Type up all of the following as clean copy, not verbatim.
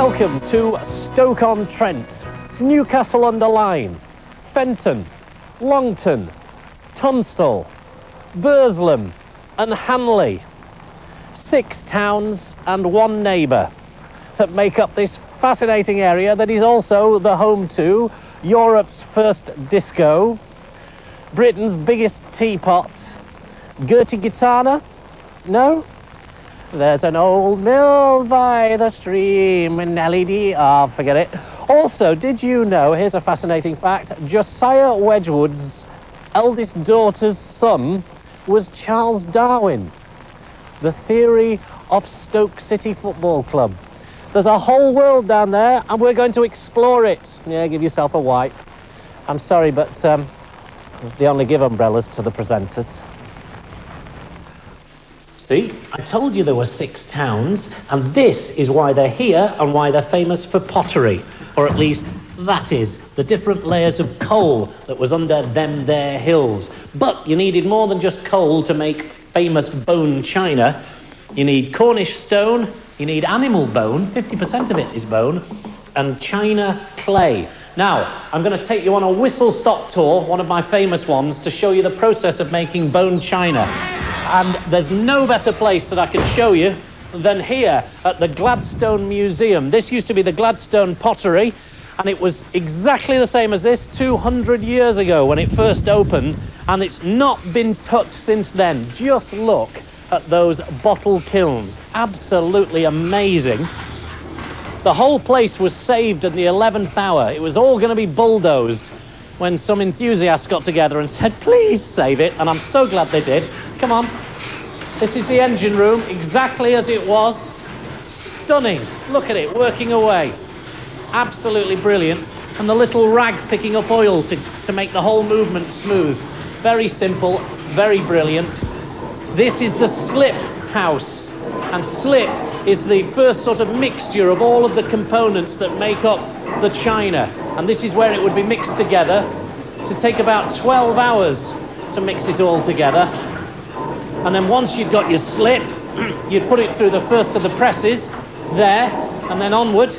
Welcome to Stoke-on-Trent, Newcastle-under-Lyme, Fenton, Longton, Tunstall, Burslem and Hanley. 6 towns and 1 neighbour that make up this fascinating area that is also the home to Europe's first disco, Britain's biggest teapot, Gertie Gitana? No? There's an old mill by the stream in LED. Oh, forget it. Also, did you know, here's a fascinating fact, Josiah Wedgwood's eldest daughter's son was Charles Darwin, the theory of Stoke City Football Club. There's a whole world down there, and we're going to explore it. Yeah, give yourself a wipe. I'm sorry, but they only give umbrellas to the presenters. See, I told you there were 6 towns, and this is why they're here and why they're famous for pottery. Or at least, that is, the different layers of coal that was under them there hills. But you needed more than just coal to make famous bone china. You need Cornish stone, you need animal bone, 50% of it is bone, and china clay. Now, I'm going to take you on a whistle-stop tour, one of my famous ones, to show you the process of making bone china. And there's no better place that I can show you than here at the Gladstone Museum. This used to be the Gladstone Pottery, and it was exactly the same as this 200 years ago when it first opened, and it's not been touched since then. Just look at those bottle kilns. Absolutely amazing. The whole place was saved at the 11th hour. It was all going to be bulldozed when some enthusiasts got together and said, please save it, and I'm so glad they did. Come on. This is the engine room, exactly as it was. Stunning. Look at it, working away. Absolutely brilliant. And the little rag picking up oil to make the whole movement smooth. Very simple, very brilliant. This is the slip house. And slip is the first sort of mixture of all of the components that make up the china. And this is where it would be mixed together to take about 12 hours to mix it all together. And then once you've got your slip, you'd put it through the first of the presses there, and then onward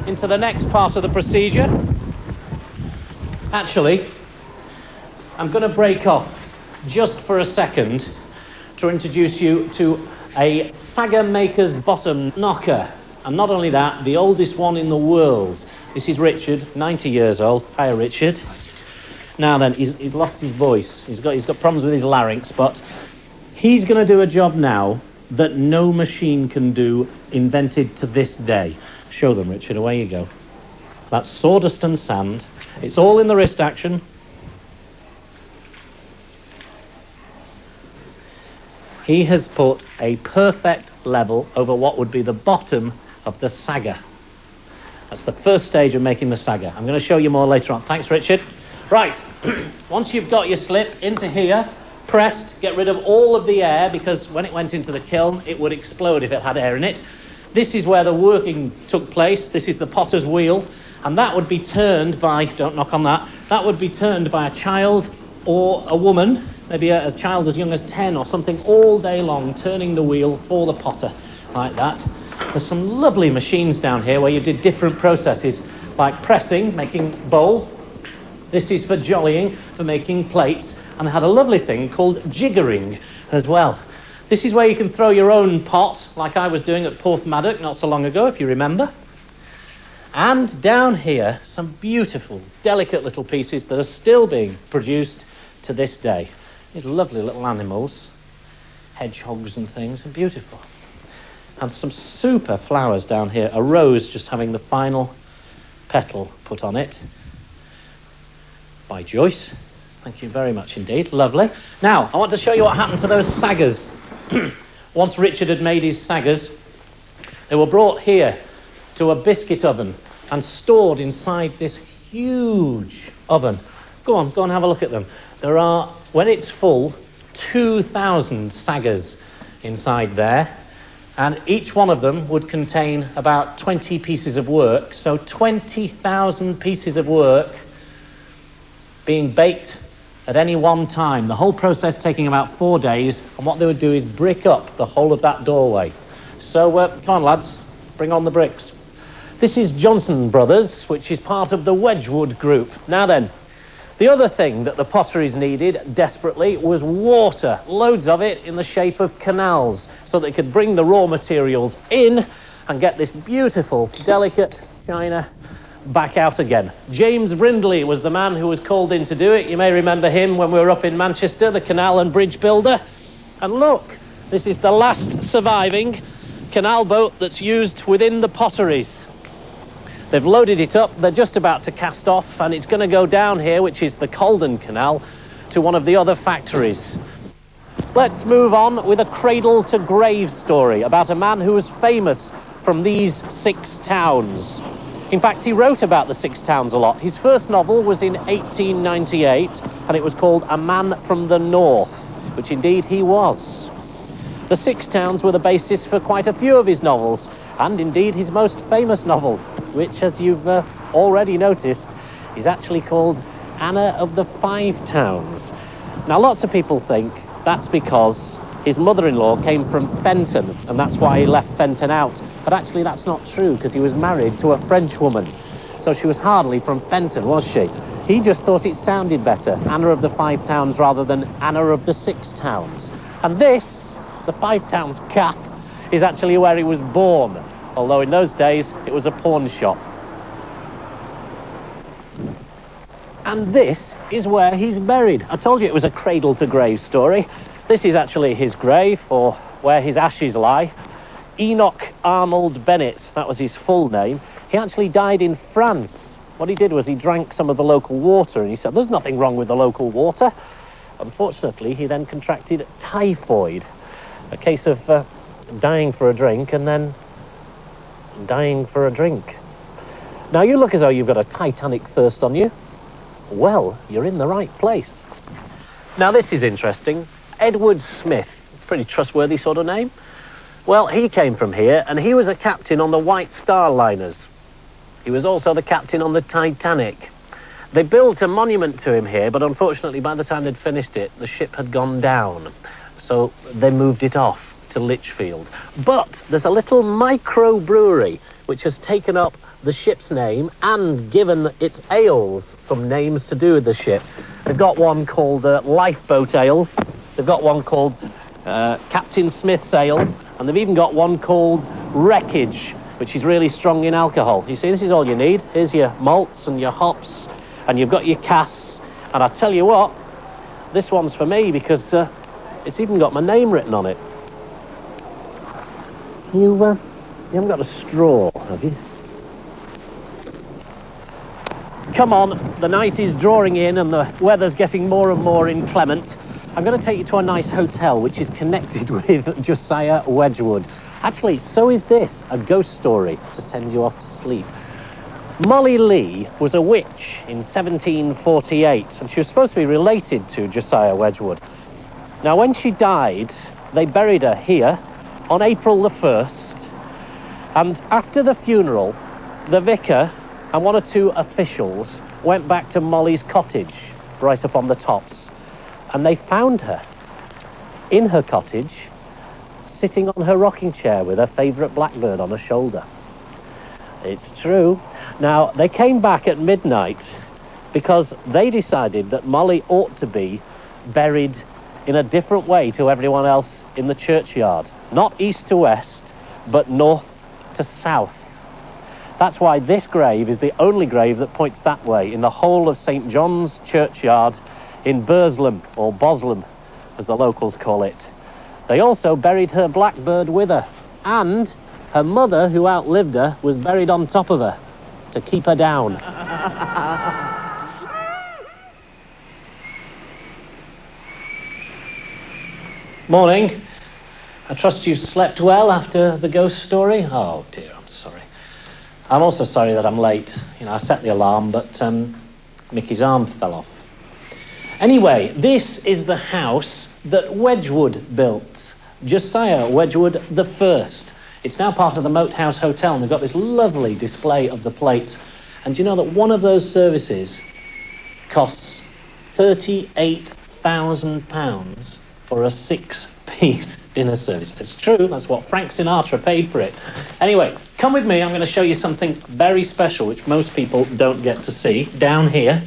into the next part of the procedure. Actually, I'm going to break off just for a second to introduce you to a sagger maker's bottom knocker. And not only that, the oldest one in the world. This is Richard, 90 years old. Hiya, Richard. Now then, he's lost his voice. He's got problems with his larynx, but he's going to do a job now that no machine can do, invented to this day. Show them, Richard. Away you go. That's sawdust and sand. It's all in the wrist action. He has put a perfect level over what would be the bottom of the sagger. That's the first stage of making the sagger. I'm going to show you more later on. Thanks, Richard. Right. Once you've got your slip into here, pressed, get rid of all of the air, because when it went into the kiln, it would explode if it had air in it. This is where the working took place. This is the potter's wheel, and that would be turned by, don't knock on that, that would be turned by a child or a woman, maybe a child as young as 10 or something, all day long, turning the wheel for the potter, like that. There's some lovely machines down here where you did different processes, like pressing, making bowl. This is for jollying, for making plates. And they had a lovely thing called jiggering as well. This is where you can throw your own pot, like I was doing at Porthmadog not so long ago, if you remember. And down here, some beautiful, delicate little pieces that are still being produced to this day. These lovely little animals, hedgehogs and things, and beautiful. And some super flowers down here. A rose just having the final petal put on it by Joyce. Thank you very much indeed. Lovely. Now, I want to show you what happened to those saggers. Once Richard had made his saggers, they were brought here to a biscuit oven and stored inside this huge oven. Go on, have a look at them. There are, when it's full, 2,000 saggers inside there, and each one of them would contain about 20 pieces of work, so 20,000 pieces of work being baked at any one time. The whole process taking about 4 days, and what they would do is brick up the whole of that doorway. So, come on lads, bring on the bricks. This is Johnson Brothers, which is part of the Wedgwood group. Now then, the other thing that the Potteries needed desperately was water, loads of it in the shape of canals, so they could bring the raw materials in and get this beautiful, delicate china back out again. James Brindley was the man who was called in to do it. You may remember him when we were up in Manchester, the canal and bridge builder. And look, this is the last surviving canal boat that's used within the Potteries. They've loaded it up, they're just about to cast off, and it's going to go down here, which is the Calden Canal, to one of the other factories. Let's move on with a cradle-to-grave story about a man who was famous from these 6 towns. In fact, he wrote about the 6 towns a lot. His first novel was in 1898, and it was called A Man from the North, which indeed he was. The 6 towns were the basis for quite a few of his novels, and indeed his most famous novel, which, as you've already noticed, is actually called Anna of the 5 Towns. Now, lots of people think that's because his mother-in-law came from Fenton, and that's why he left Fenton out. But actually, that's not true, because he was married to a French woman. So she was hardly from Fenton, was she? He just thought it sounded better, Anna of the 5 Towns, rather than Anna of the 6 Towns. And this, the 5 Towns cap, is actually where he was born, although in those days it was a pawn shop. And this is where he's buried. I told you it was a cradle-to-grave story. This is actually his grave, or where his ashes lie. Enoch Arnold Bennett, that was his full name. He actually died in France. What he did was he drank some of the local water, and he said, there's nothing wrong with the local water. Unfortunately, he then contracted typhoid, a case of dying for a drink and then dying for a drink. Now, you look as though you've got a Titanic thirst on you. Well, you're in the right place. Now, this is interesting. Edward Smith, pretty trustworthy sort of name. Well, he came from here, and he was a captain on the White Star liners. He was also the captain on the Titanic. They built a monument to him here, but unfortunately, by the time they'd finished it, the ship had gone down. So they moved it off to Lichfield. But there's a little microbrewery which has taken up the ship's name and given its ales some names to do with the ship. They've got one called Lifeboat Ale. They've got one called Captain Smith's Ale. And they've even got one called Wreckage, which is really strong in alcohol. You see, this is all you need. Here's your malts and your hops, and you've got your casks. And I tell you what, this one's for me because it's even got my name written on it. You haven't got a straw, have you? Come on, the night is drawing in and the weather's getting more and more inclement. I'm going to take you to a nice hotel which is connected with Josiah Wedgwood. Actually, so is this, a ghost story to send you off to sleep. Molly Lee was a witch in 1748, and she was supposed to be related to Josiah Wedgwood. Now, when she died, they buried her here on April the 1st, and after the funeral, the vicar and 1 or 2 officials went back to Molly's cottage, right up on the tops, and they found her in her cottage, sitting on her rocking chair with her favourite blackbird on her shoulder. It's true. Now, they came back at midnight because they decided that Molly ought to be buried in a different way to everyone else in the churchyard. Not east to west, but north to south. That's why this grave is the only grave that points that way in the whole of St. John's Churchyard in Burslem, or Boslem, as the locals call it. They also buried her blackbird with her, and her mother, who outlived her, was buried on top of her to keep her down. Morning. I trust you slept well after the ghost story? Oh dear, I'm sorry. I'm also sorry that I'm late. You know, I set the alarm, but Mickey's arm fell off. Anyway, this is the house that Wedgwood built. Josiah Wedgwood the First. It's now part of the Moat House Hotel, and they've got this lovely display of the plates. And do you know that one of those services costs £38,000 for a 6p rupees dinner service. It's true, that's what Frank Sinatra paid for it. Anyway, come with me, I'm going to show you something very special, which most people don't get to see. Down here,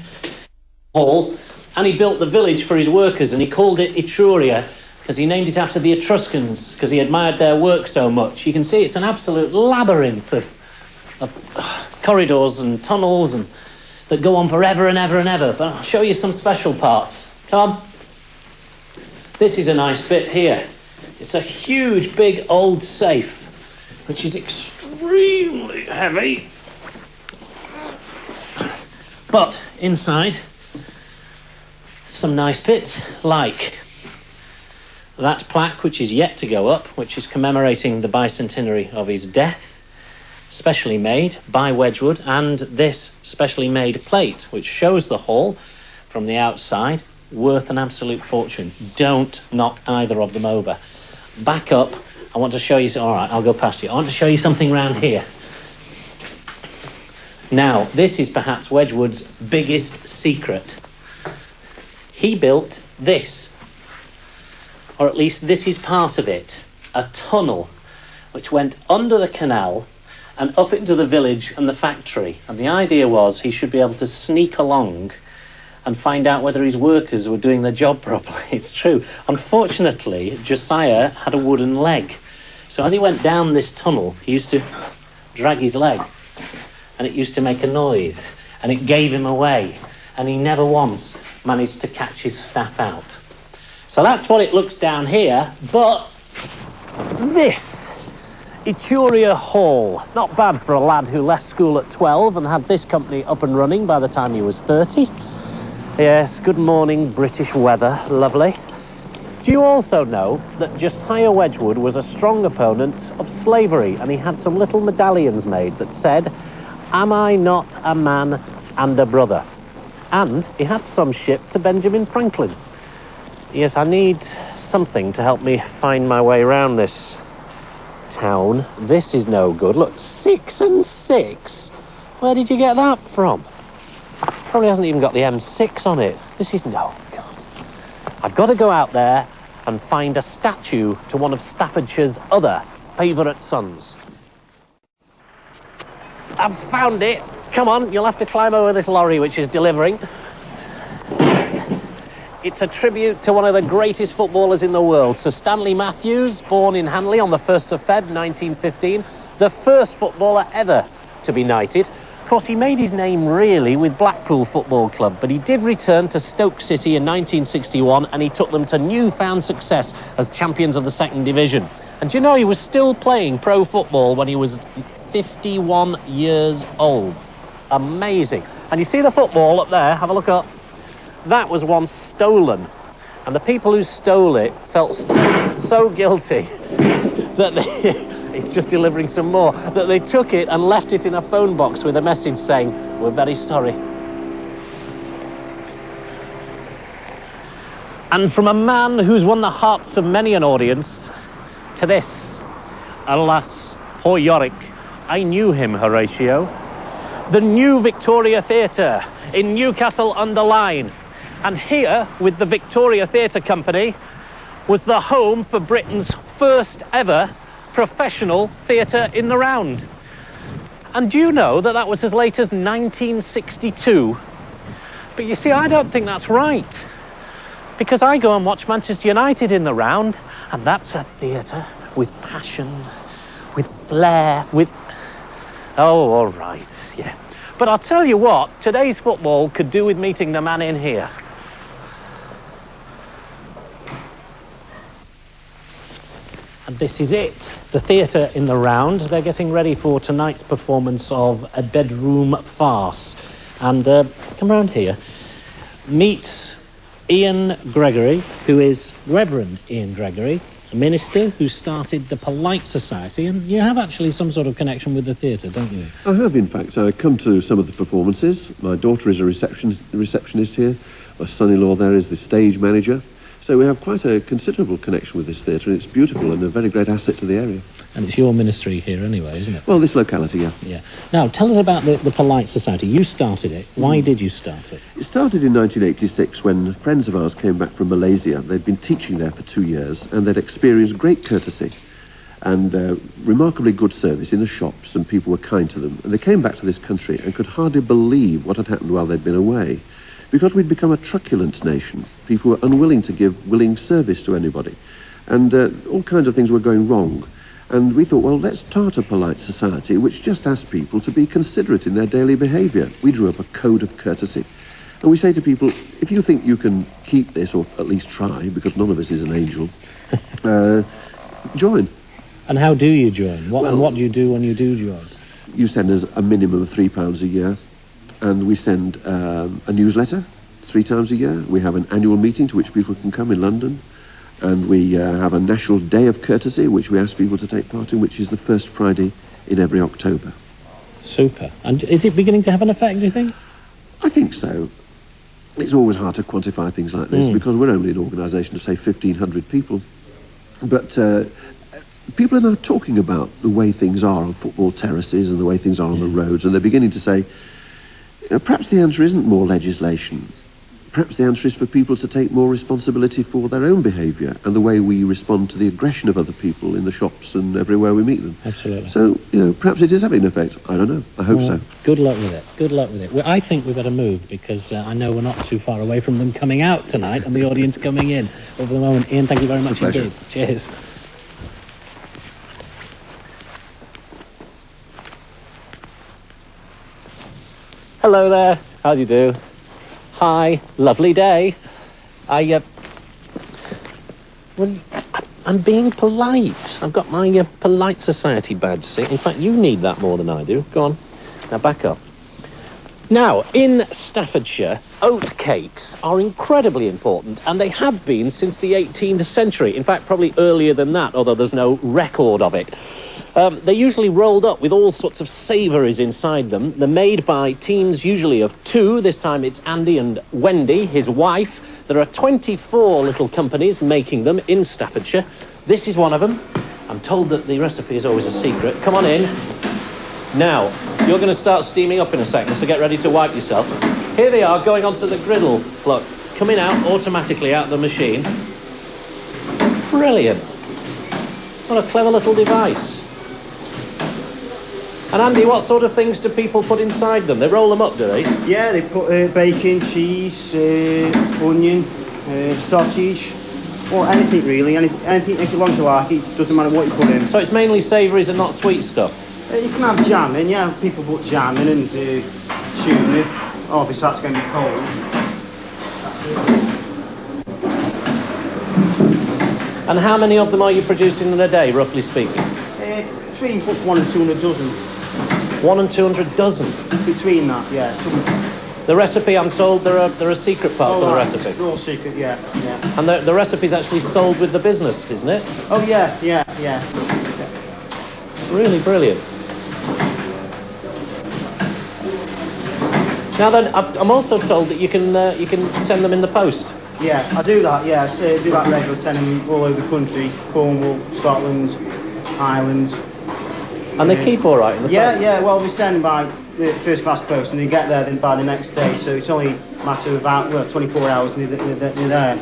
hall, and he built the village for his workers, and he called it Etruria, because he named it after the Etruscans, because he admired their work so much. You can see it's an absolute labyrinth of corridors and tunnels and that go on forever and ever and ever. But I'll show you some special parts. Come on. This is a nice bit here. It's a huge, big, old safe, which is extremely heavy. But inside, some nice bits, like that plaque, which is yet to go up, which is commemorating the bicentenary of his death, specially made by Wedgwood, and this specially made plate, which shows the hall from the outside, worth an absolute fortune. Don't knock either of them over. Back up, I want to show you, all right, I'll go past you. I want to show you something round here. Now, this is perhaps Wedgwood's biggest secret. He built this, or at least this is part of it, a tunnel which went under the canal and up into the village and the factory. And the idea was he should be able to sneak along and find out whether his workers were doing their job properly. It's true. Unfortunately, Josiah had a wooden leg. So as he went down this tunnel, he used to drag his leg, and it used to make a noise, and it gave him away. And he never once managed to catch his staff out. So that's what it looks down here, but this, Etruria Hall, not bad for a lad who left school at 12 and had this company up and running by the time he was 30. Yes, good morning, British weather, lovely. Do you also know that Josiah Wedgwood was a strong opponent of slavery, and he had some little medallions made that said, "Am I not a man and a brother?" And he had some shipped to Benjamin Franklin. Yes, I need something to help me find my way around this town. This is no good. Look, 6 and 6. Where did you get that from? Probably hasn't even got the M6 on it. This is no good. I've got to go out there and find a statue to one of Staffordshire's other favourite sons. I've found it. Come on, you'll have to climb over this lorry which is delivering. It's a tribute to one of the greatest footballers in the world, Sir Stanley Matthews, born in Hanley on the 1st of Feb 1915, the first footballer ever to be knighted. Of course, he made his name really with Blackpool Football Club, but he did return to Stoke City in 1961, and he took them to newfound success as champions of the second division. And do you know, he was still playing pro football when he was 51 years old. Amazing. And you see the football up there, have a look up. That was once stolen, and the people who stole it felt so guilty that it's just delivering some more, that they took it and left it in a phone box with a message saying, "We're very sorry." And from a man who's won the hearts of many an audience to this, alas, poor Yorick, I knew him, Horatio. The New Victoria Theatre in Newcastle-under-Lyme. And here, with the Victoria Theatre Company, was the home for Britain's first ever professional theatre in the round. And do you know that that was as late as 1962? But you see, I don't think that's right, because I go and watch Manchester United in the round, and that's a theatre with passion, with flair, with... Oh, all right, yeah. But I'll tell you what, today's football could do with meeting the man in here. And this is it, the theatre in the round. They're getting ready for tonight's performance of A Bedroom Farce. And come round here. Meet Ian Gregory, who is Reverend Ian Gregory, a minister who started the Polite Society. And you have actually some sort of connection with the theatre, don't you? I have, in fact. I come to some of the performances. My daughter is a receptionist here. My son-in-law there is the stage manager. So we have quite a considerable connection with this theatre, and it's beautiful and a very great asset to the area. And it's your ministry here anyway, isn't it? Well, this locality, yeah. Yeah. Now, tell us about the Polite Society. You started it. Why did you start it? It started in 1986 when friends of ours came back from Malaysia. They'd been teaching there for 2 years and they'd experienced great courtesy and remarkably good service in the shops, and people were kind to them. And they came back to this country and could hardly believe what had happened while they'd been away, because we'd become a truculent nation. People were unwilling to give willing service to anybody, and all kinds of things were going wrong. And we thought, well, let's start a polite society which just asks people to be considerate in their daily behaviour. We drew up a code of courtesy. And we say to people, if you think you can keep this, or at least try, because none of us is an angel, join. And how do you join? Well, and what do you do when you do join? You send us a minimum of £3 a year, and we send a newsletter 3 times a year. We have an annual meeting to which people can come in London, and we have a National Day of Courtesy, which we ask people to take part in, which is the first Friday in every October. Super. And is it beginning to have an effect, do you think? I think so. It's always hard to quantify things like this because we're only an organisation of, say, 1,500 people. But people are now talking about the way things are on football terraces and the way things are on the roads, and they're beginning to say, perhaps the answer isn't more legislation. Perhaps the answer is for people to take more responsibility for their own behaviour and the way we respond to the aggression of other people in the shops and everywhere we meet them. Absolutely. So, perhaps it is having an effect. I don't know. I hope so. Good luck with it. Good luck with it. Well, I think we better move, because I know we're not too far away from them coming out tonight and the audience coming in over the moment. Ian, thank you very much indeed. Cheers. Hello there. How do you do? Hi. Lovely day. Well, I'm being polite. I've got my Polite Society badge. See? In fact, you need that more than I do. Go on. Now, back up. Now, in Staffordshire, oat cakes are incredibly important, and they have been since the 18th century. In fact, probably earlier than that, although there's no record of it. They're usually rolled up with all sorts of savouries inside them. They're made by teams usually of 2. This time it's Andy and Wendy, his wife. There are 24 little companies making them in Staffordshire. This is one of them. I'm told that the recipe is always a secret. Come on in. Now, you're going to start steaming up in a second, so get ready to wipe yourself. Here they are, going onto the griddle. Look, coming out automatically out of the machine. Brilliant. What a clever little device. And Andy, what sort of things do people put inside them? They roll them up, do they? Yeah, they put bacon, cheese, onion, sausage, or anything really. Anything if you want to like it, doesn't matter what you put in. So it's mainly savouries and not sweet stuff? You can have jam in, yeah. People put jam in and tuna. Obviously that's going to be cold. And how many of them are you producing in a day, roughly speaking? Between 1 and 200 dozen. 1 and 200 dozen? Between that, yeah. The recipe, I'm told, there are secret parts of the recipe. They're all secret, yeah. And the recipe's actually sold with the business, isn't it? Oh yeah. Really brilliant. Now then, I'm also told that you can send them in the post. Yeah, I do that, yeah. I do that regularly, send them all over the country. Cornwall, Scotland, Ireland. And they keep all right in the post? Yeah, well, we send by first class post and they get there then by the next day, so it's only a matter of about 24 hours and they're there.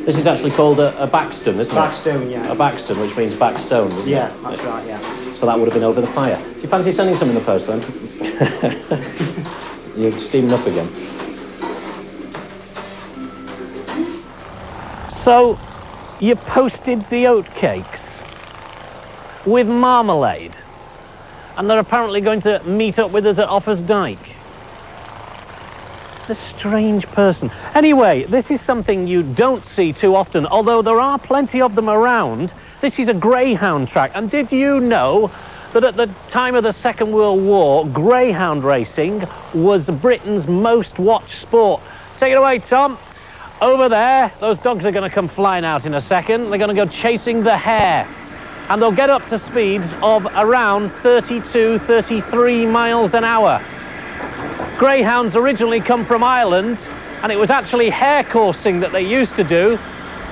This is actually called a backstone, isn't it? Backstone, yeah. A backstone, which means back stone, doesn't it? Yeah, that's right, yeah. So that would have been over the fire. Do you fancy sending some in the post then? You're steaming up again. So, you posted the oat cakes with marmalade, and they're apparently going to meet up with us at Offa's Dyke. A strange person. Anyway, this is something you don't see too often, although there are plenty of them around. This is a greyhound track, and did you know that at the time of the Second World War, greyhound racing was Britain's most watched sport? Take it away, Tom. Over there, those dogs are going to come flying out in a second. They're going to go chasing the hare. And they'll get up to speeds of around 32, 33 miles an hour. Greyhounds originally come from Ireland, and it was actually hare coursing that they used to do,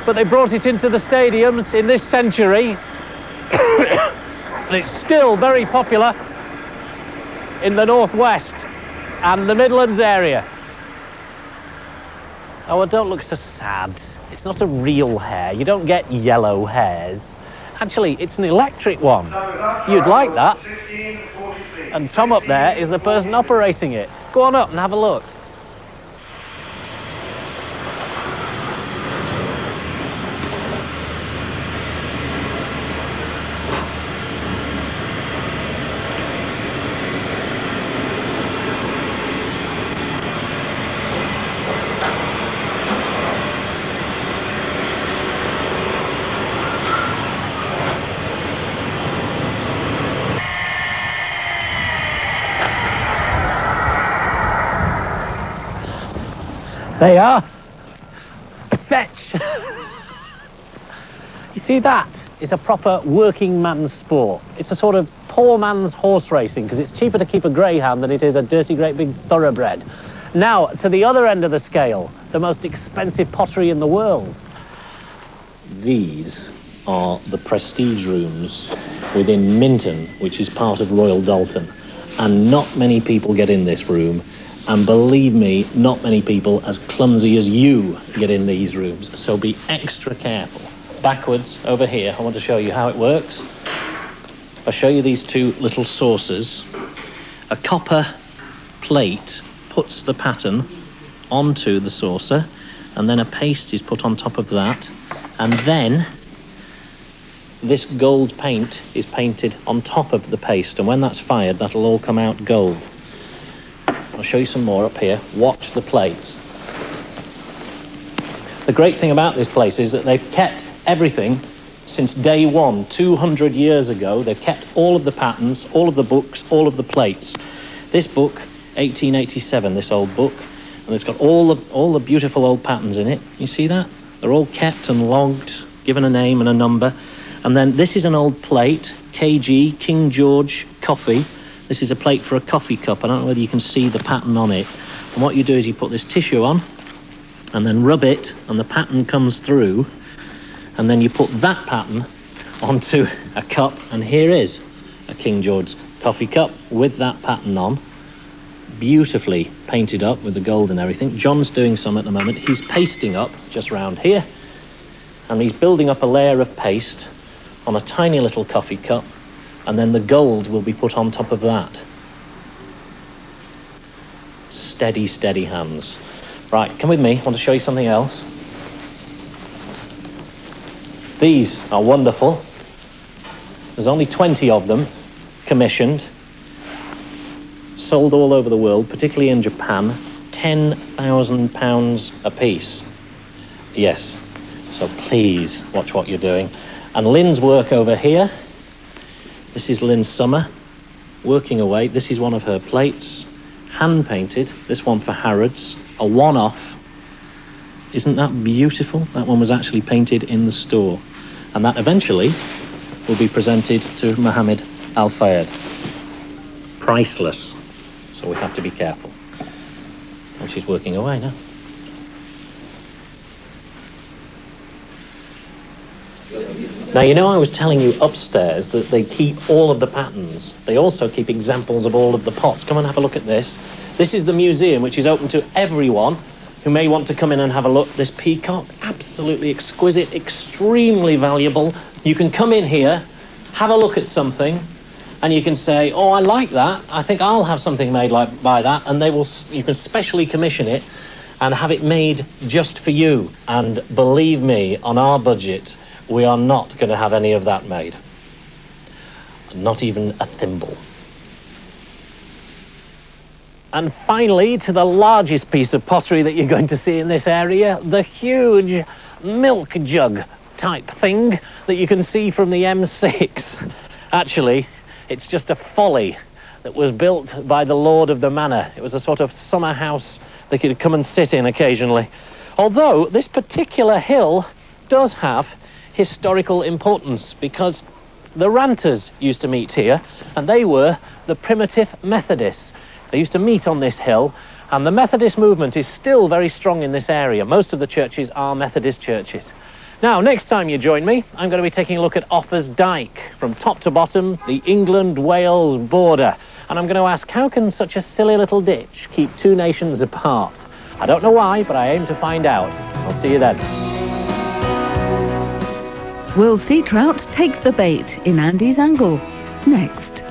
but they brought it into the stadiums in this century, And it's still very popular in the northwest and the Midlands area. Oh, well, don't look so sad. It's not a real hare. You don't get yellow hares. Actually, it's an electric one. You'd like that. And Tom up there is the person operating it. Go on up and have a look. They are. Fetch. You see, that is a proper working man's sport. It's a sort of poor man's horse racing, because it's cheaper to keep a greyhound than it is a dirty, great big thoroughbred. Now, to the other end of the scale, the most expensive pottery in the world. These are the prestige rooms within Minton, which is part of Royal Dalton. And not many people get in this room. And believe me, not many people as clumsy as you get in these rooms. So be extra careful. Backwards, over here, I want to show you how it works. If I show you these two little saucers, a copper plate puts the pattern onto the saucer, and then a paste is put on top of that, and then this gold paint is painted on top of the paste, and when that's fired, that'll all come out gold. I'll show you some more up here. Watch the plates. The great thing about this place is that they've kept everything since day one, 200 years ago. They've kept all of the patterns, all of the books, all of the plates. This book, 1887, this old book, and it's got all the beautiful old patterns in it. You see that? They're all kept and logged, given a name and a number. And then this is an old plate, KG, King George Coffee. This is a plate for a coffee cup. I don't know whether you can see the pattern on it. And what you do is you put this tissue on and then rub it, and the pattern comes through, and then you put that pattern onto a cup, and here is a King George coffee cup with that pattern on, beautifully painted up with the gold and everything. John's doing some at the moment. He's pasting up just round here, and he's building up a layer of paste on a tiny little coffee cup, and then the gold will be put on top of that. Steady, steady hands. Right, come with me. I want to show you something else. These are wonderful. There's only 20 of them commissioned. Sold all over the world, particularly in Japan. £10,000 a piece. Yes, so please watch what you're doing. And Lynn's work over here. This is Lynn Summer, working away. This is one of her plates, hand-painted. This one for Harrods, a one-off. Isn't that beautiful? That one was actually painted in the store. And that eventually will be presented to Mohammed Al Fayed. Priceless. So we have to be careful. And she's working away now. Now, you know, I was telling you upstairs that they keep all of the patterns. They also keep examples of all of the pots. Come and have a look at this. This is the museum, which is open to everyone who may want to come in and have a look. This peacock, absolutely exquisite, extremely valuable. You can come in here, have a look at something, and you can say, oh, I like that. I think I'll have something made like by that. And you can specially commission it and have it made just for you. And believe me, on our budget, we are not going to have any of that made. Not even a thimble. And finally, to the largest piece of pottery that you're going to see in this area, the huge milk jug type thing that you can see from the M6. Actually, it's just a folly that was built by the lord of the manor. It was a sort of summer house they could come and sit in occasionally. Although this particular hill does have historical importance, because the Ranters used to meet here, and they were the primitive Methodists. They used to meet on this hill, and the Methodist movement is still very strong in this area. Most of the churches are Methodist churches. Now, next time you join me, I'm going to be taking a look at Offa's Dyke, from top to bottom, the England-Wales border. And I'm going to ask, how can such a silly little ditch keep two nations apart? I don't know why, but I aim to find out. I'll see you then. Will sea trout take the bait in Andy's Angle? Next.